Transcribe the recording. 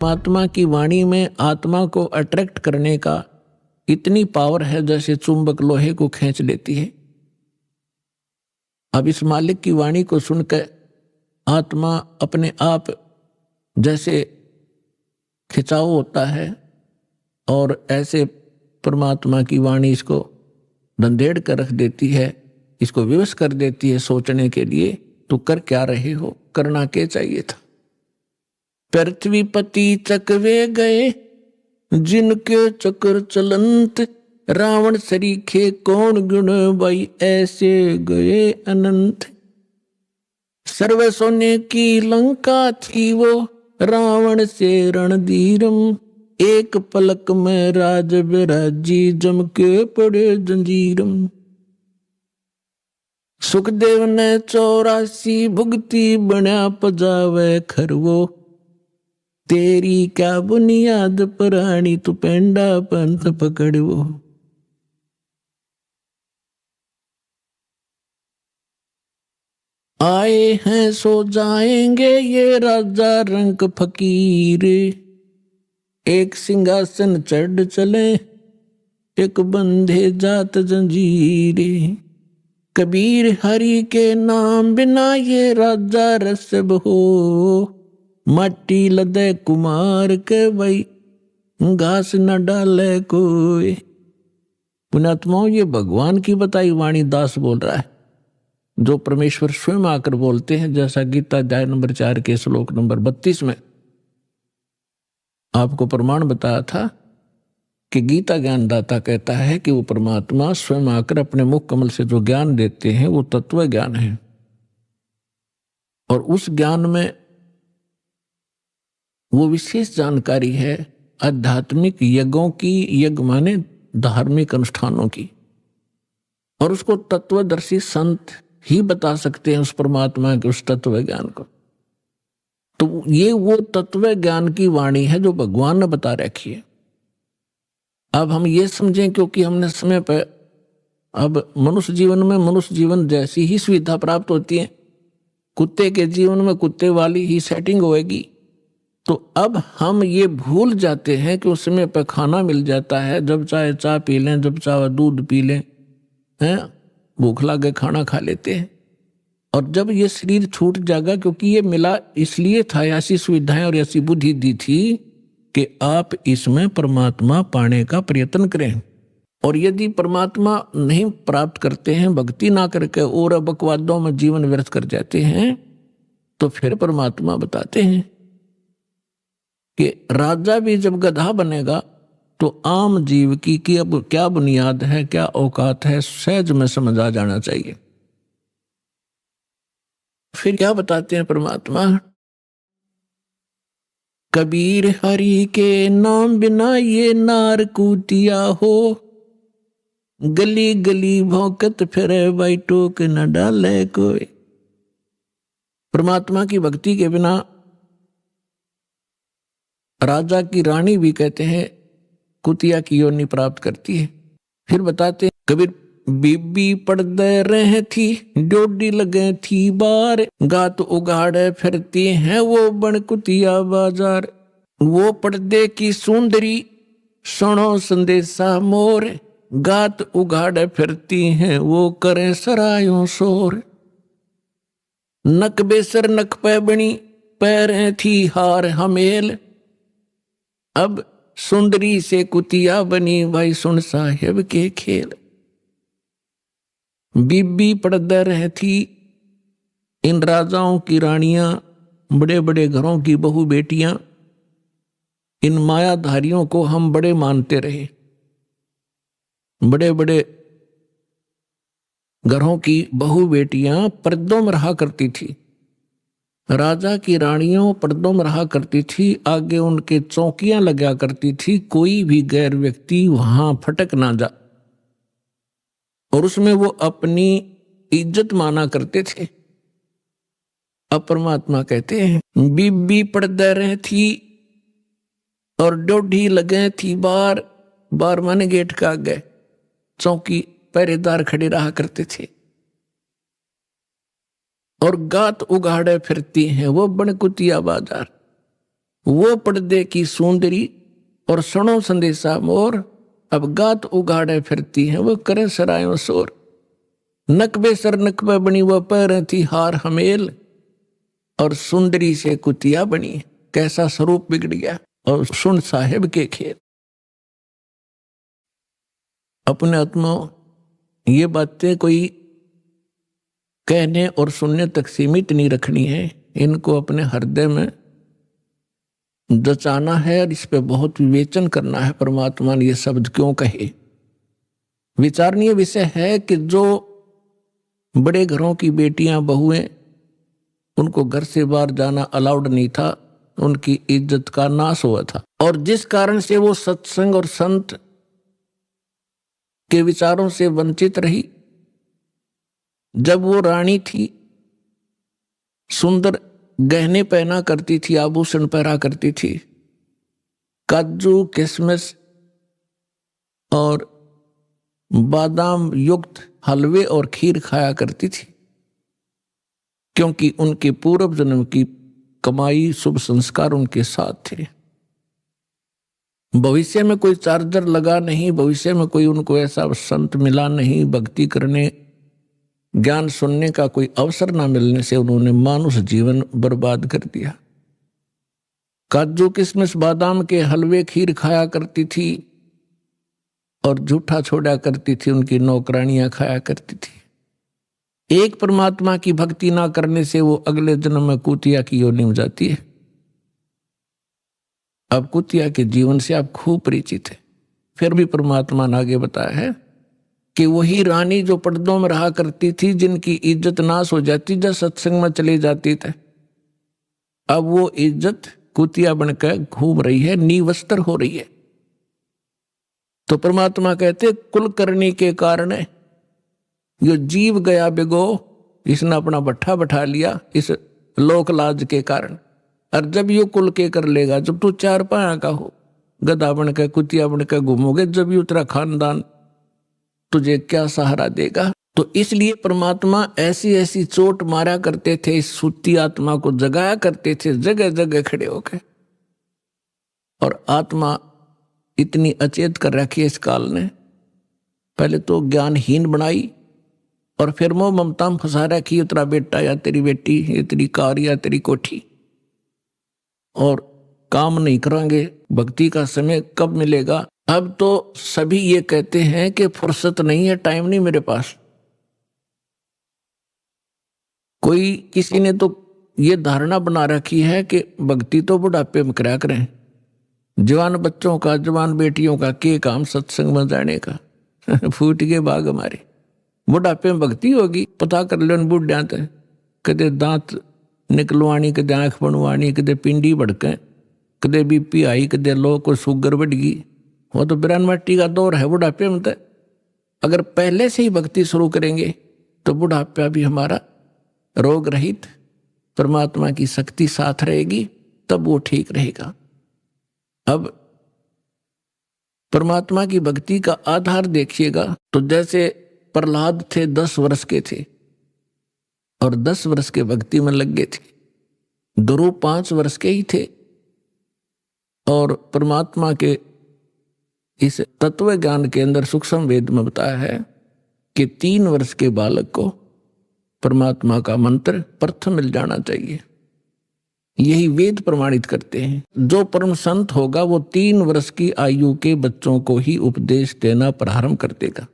परमात्मा की वाणी में आत्मा को अट्रैक्ट करने का इतनी पावर है जैसे चुंबक लोहे को खींच लेती है। अब इस मालिक की वाणी को सुनकर आत्मा अपने आप जैसे खिंचाव होता है और ऐसे परमात्मा की वाणी इसको धंधेड़ कर रख देती है, इसको विवश कर देती है सोचने के लिए। तो कर क्या रहे हो, करना क्या चाहिए था। पृथ्वीपति चकवे गए जिनके चक्र चलंत, रावण सरीखे कौन गुण भाई ऐसे गए अनंत। सर्व सोने की लंका थी वो रावण से रणधीरम, एक पलक में राज बिराजी जम के पड़े जंजीरम। सुखदेव ने 84 भुगती बना पजावे खरवो, तेरी क्या बुनियाद पुरानी तू पेंडा पंथ पकड़वो। आए हैं सो जाएंगे ये राजा रंग फकीर, एक सिंहासन चढ़ चले एक बंधे जात जंजीरे। कबीर हरि के नाम बिना ये राजा रसब हो, मट्टी लदे कुमार के भाई घास न डाले कोई। पुण्यात्माओं, ये भगवान की बताई वाणी दास बोल रहा है, जो परमेश्वर स्वयं आकर बोलते हैं। जैसा गीता अध्याय नंबर 4 के श्लोक नंबर 32 में आपको प्रमाण बताया था कि गीता ज्ञानदाता कहता है कि वो परमात्मा स्वयं आकर अपने मुख कमल से जो ज्ञान देते हैं वो तत्व ज्ञान है। और उस ज्ञान में वो विशेष जानकारी है आध्यात्मिक यज्ञों की, यज्ञ माने धार्मिक अनुष्ठानों की। और उसको तत्वदर्शी संत ही बता सकते हैं उस परमात्मा के उस तत्व ज्ञान को। तो ये वो तत्व ज्ञान की वाणी है जो भगवान ने बता रखी है। अब हम ये समझें क्योंकि हमने समय पर अब मनुष्य जीवन में मनुष्य जीवन जैसी ही सुविधा प्राप्त होती है, कुत्ते के जीवन में कुत्ते वाली ही सेटिंग होएगी। तो अब हम ये भूल जाते हैं कि उस समय पर खाना मिल जाता है, जब चाहे चाय पी लें, जब चाहे दूध पी लें, हैं भूख लगे खाना खा लेते हैं। और जब ये शरीर छूट जाएगा, क्योंकि ये मिला इसलिए था, ऐसी सुविधाएं और ऐसी बुद्धि दी थी कि आप इसमें परमात्मा पाने का प्रयत्न करें। और यदि परमात्मा नहीं प्राप्त करते हैं, भक्ति ना करके और बकवादों में जीवन व्यर्थ कर जाते हैं, तो फिर परमात्मा बताते हैं कि राजा भी जब गधा बनेगा तो आम जीव की अब क्या बुनियाद है, क्या औकात है, सहज में समझ आ जाना चाहिए। फिर क्या बताते हैं परमात्मा, कबीर हरि के नाम बिना ये नार कूतिया हो, गली गली भौंकत फिरे भाई टोक न डाले कोई। परमात्मा की भक्ति के बिना राजा की रानी भी कहते हैं कुतिया की योनि प्राप्त करती है। फिर बताते हैं, कबीर बीबी पड़दे रहे थी डोडी लगे थी बार, गात उगाड़े फिरती हैं वो बन कुतिया बाजार। वो पर्दे की सुंदरी सुनो संदेशा मोर, गात उगाड़े फिरती हैं वो करें सरायों शोर। नक बेसर नक पे बनी पैरें थी हार हमेल, अब सुंदरी से कुतिया बनी भाई सुन साहेब के खेल। बीबी पड़दे रहे थी, इन राजाओं की रानियां, बड़े बड़े घरों की बहू बेटियां, इन मायाधारियों को हम बड़े मानते रहे। बड़े बड़े घरों की बहू बेटियां पर्दों में रहा करती थी, राजा की रानियों पर्दों में रहा करती थी, आगे उनके चौकियां लगा करती थी, कोई भी गैर व्यक्ति वहां फटक ना जा, और उसमें वो अपनी इज्जत माना करते थे। अब परमात्मा कहते हैं, बीबी पर्दे रहे थी और डोडी लगे थी बार, बार माने गेट का आगे चौकी पहरेदार खड़े रहा करते थे, और गात उगाड़े फिरती हैं वो बनकुतिया बाजार। वो पर्दे की सुंदरी और सुनो संदेशा मोर, अब गात उगाड़े फिरती हैं वो करे सरायों शोर। नकबे सर नकबे बनी वो पैर थी हार हमेल, और सुंदरी से कुतिया बनी, कैसा स्वरूप बिगड़ गया। और सुन साहेब के खेल। अपने आत्मा ये बातें कोई कहने और सुनने तक सीमित नहीं रखनी है, इनको अपने हृदय में जचाना है और इस पे बहुत विवेचन करना है। परमात्मा ने ये शब्द क्यों कहे। विचारणीय विषय है कि जो बड़े घरों की बेटियां बहुएं, उनको घर से बाहर जाना अलाउड नहीं था, उनकी इज्जत का नाश हुआ था। और जिस कारण से वो सत्संग और संत के विचारों से वंचित रही। जब वो रानी थी, सुंदर गहने पहना करती थी, आभूषण पहना करती थी, काजू किशमिश और बादाम युक्त हलवे और खीर खाया करती थी, क्योंकि उनके पूर्व जन्म की कमाई शुभ संस्कार उनके साथ थे। भविष्य में कोई चार्जर लगा नहीं, भविष्य में कोई उनको ऐसा संत मिला नहीं, भक्ति करने ज्ञान सुनने का कोई अवसर ना मिलने से उन्होंने मानुष जीवन बर्बाद कर दिया। काजू किशमिश बादाम के हलवे खीर खाया करती थी और झूठा छोड़ा करती थी, उनकी नौकरानियां खाया करती थी। एक परमात्मा की भक्ति ना करने से वो अगले जन्म में कुतिया की योनि में जाती है। अब कुतिया के जीवन से आप खूब परिचित है। फिर भी परमात्मा ने आगे बताया है कि वही रानी जो पर्दों में रहा करती थी, जिनकी इज्जत नाश हो जाती जब सत्संग में चले जाती थे, अब वो इज्जत कुतिया बनकर घूम रही है, निवस्त्र हो रही है। तो परमात्मा कहते कुलकर्णी के कारण जो जीव गया बिगो, इसने अपना भट्ठा बैठा लिया इस लोक लाज के कारण। और जब ये कुल के कर लेगा, जब तू चार पाया का हो, गधा बनकर कुतिया बनकर घूमोगे, जब ये तेरा खानदान तुझे क्या सहारा देगा। तो इसलिए परमात्मा ऐसी ऐसी चोट मारा करते थे, इस सुती आत्मा को जगाया करते थे जगह जगह खड़े होकर। और आत्मा इतनी अचेत कर रखी है इस काल ने, पहले तो ज्ञानहीन बनाई और फिर मोह ममता में फंसा रखी, तेरा बेटा या तेरी बेटी, ये तेरी कार या तेरी कोठी, और काम नहीं करेंगे, भक्ति का समय कब मिलेगा। अब तो सभी ये कहते हैं कि फुर्सत नहीं है, टाइम नहीं मेरे पास। कोई किसी ने तो ये धारणा बना रखी है कि भक्ति तो बुढ़ापे में करा करें। जवान बच्चों का, जवान बेटियों का के काम सत्संग में जाने का। फूट के भाग हमारे, बुढ़ापे में भक्ति होगी। पता कर लो बुढ़िया तो कदे दांत निकलवानी, कदे आंख बनवानी, कदे पिंडी भड़के, कदे बीपी आई, कदे लो को शुगर बढ़ गई। वो तो 92 का दौर है बुढ़ापे में। तो अगर पहले से ही भक्ति शुरू करेंगे तो बुढ़ापा भी हमारा रोग रहित, परमात्मा की शक्ति साथ रहेगी, तब वो ठीक रहेगा। अब परमात्मा की भक्ति का आधार देखिएगा तो जैसे प्रहलाद थे 10 वर्ष के थे और 10 वर्ष के भक्ति में लग गए थे। ध्रुव 5 वर्ष के ही थे और परमात्मा के इस तत्व ज्ञान के अंदर सूक्ष्म वेद में बताया है कि 3 वर्ष के बालक को परमात्मा का मंत्र प्रथम मिल जाना चाहिए। यही वेद प्रमाणित करते हैं। जो परम संत होगा वो 3 वर्ष की आयु के बच्चों को ही उपदेश देना प्रारंभ कर देगा।